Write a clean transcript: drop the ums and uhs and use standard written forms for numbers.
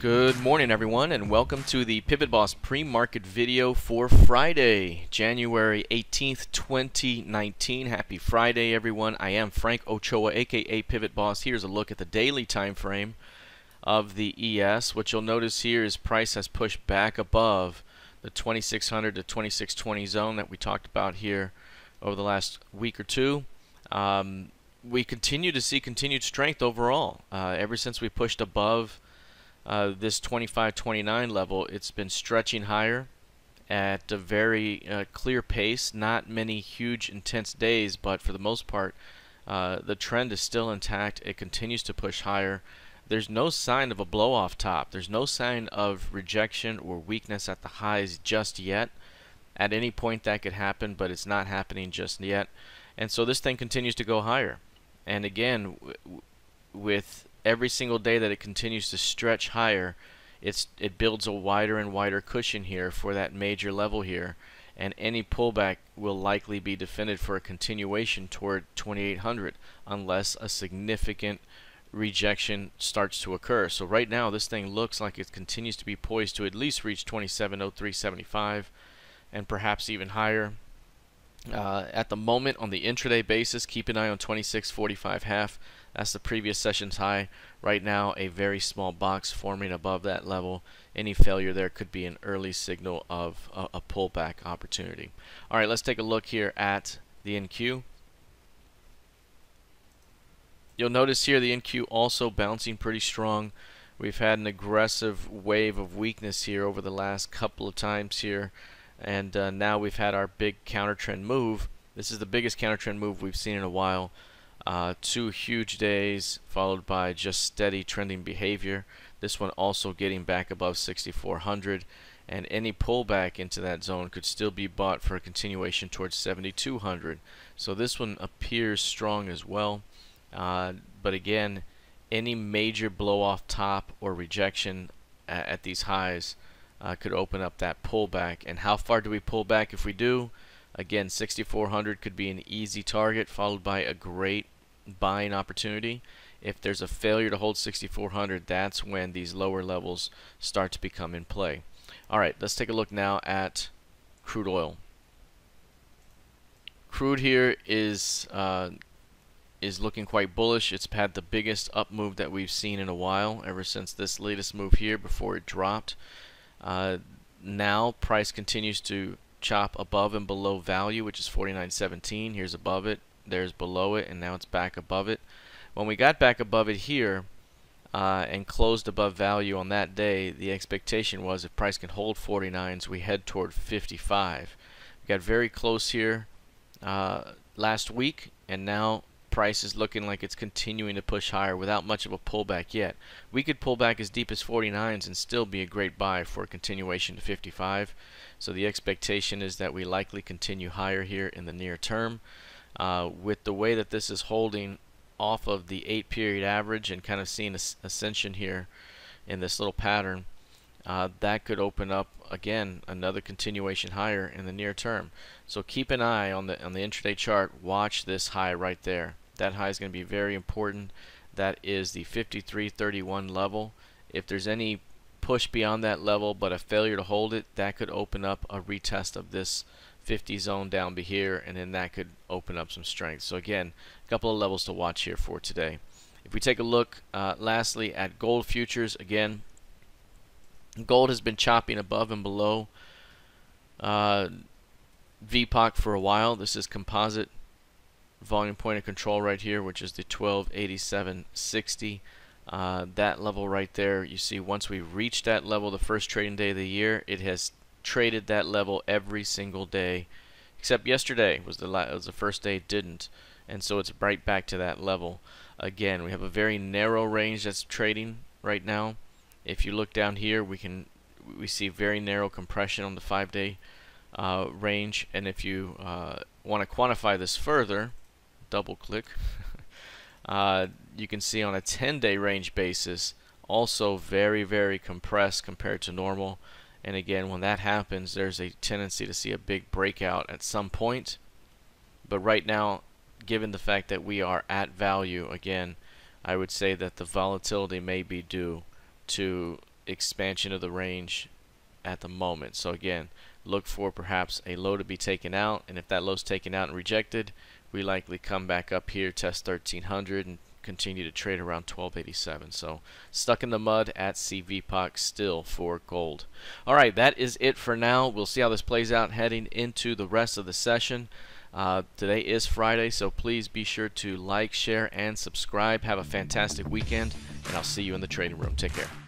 Good morning, everyone, and welcome to the PivotBoss pre-market video for Friday, January 18th, 2019. Happy Friday, everyone. I am Frank Ochoa, aka PivotBoss. Here's a look at the daily time frame of the ES. What you'll notice here is price has pushed back above the 2600 to 2620 zone that we talked about here over the last week or two. We continue to see continued strength overall. Ever since we pushed above this 25.29 level, it's been stretching higher at a very clear pace. Not many huge intense days, but for the most part the trend is still intact. It continues to push higher. There's no sign of a blow off top. There's no sign of rejection or weakness at the highs just yet. At any point that could happen, but it's not happening just yet. And so this thing continues to go higher. And again, with every single day that it continues to stretch higher, it builds a wider and wider cushion here for that major level here, and any pullback will likely be defended for a continuation toward 2800 unless a significant rejection starts to occur. So right now this thing looks like it continues to be poised to at least reach 2703.75 and perhaps even higher. At the moment, on the intraday basis, keep an eye on 26.45 half. That's the previous session's high. Right now, a very small box forming above that level. Any failure there could be an early signal of a pullback opportunity. All right, let's take a look here at the NQ. You'll notice here the NQ also bouncing pretty strong. We've had an aggressive wave of weakness here over the last couple of times here. And now we've had our big counter trend move. This is the biggest counter trend move we've seen in a while. 2 huge days followed by just steady trending behavior. This one also getting back above 6400, and any pullback into that zone could still be bought for a continuation towards 7200. So this one appears strong as well. But again, any major blow off top or rejection at these highs could open up that pullback. And how far do we pull back if we do? Again, 6400 could be an easy target followed by a great buying opportunity. If there's a failure to hold 6400, that's when these lower levels start to become in play. Alright, let's take a look now at crude oil. Crude here is looking quite bullish. It's had the biggest up move that we've seen in a while ever since this latest move here before it dropped. Now price continues to chop above and below value, which is 49.17. Here's above it, there's below it, and now it's back above it. When we got back above it here and closed above value on that day, the expectation was if price can hold 49s, we head toward 55. We got very close here last week, and now price is looking like it's continuing to push higher without much of a pullback yet. We could pull back as deep as 49s and still be a great buy for a continuation to 55. So the expectation is that we likely continue higher here in the near term. With the way that this is holding off of the 8-period average and kind of seeing ascension here in this little pattern, that could open up again another continuation higher in the near term. So keep an eye on the intraday chart. Watch this high right there. That high is going to be very important. That is the 53.31 level. If there's any push beyond that level but a failure to hold it, that could open up a retest of this 50 zone down here, and then that could open up some strength. So again, a couple of levels to watch here for today. If we take a look lastly at gold futures, again, gold has been chopping above and below VPOC for a while. This is composite volume point of control right here, which is the 1287.60. That level right there, you see once we reach that level the first trading day of the year, it has traded that level every single day except yesterday was the first day it didn't, and so it's right back to that level. Again, we have a very narrow range that's trading right now. If you look down here, we see very narrow compression on the 5-day range, and if you want to quantify this further, double click, you can see on a 10-day range basis also very, very compressed compared to normal. And again, when that happens, there's a tendency to see a big breakout at some point. But right now, given the fact that we are at value, again, I would say that the volatility may be due to expansion of the range at the moment. So again, look for perhaps a low to be taken out, and if that low is taken out and rejected, we likely come back up here, test 1300, and continue to trade around 1287. So stuck in the mud at CVPOC still for gold. All right, that is it for now. We'll see how this plays out heading into the rest of the session. Today is Friday, so please be sure to like, share, and subscribe. Have a fantastic weekend, and I'll see you in the trading room. Take care.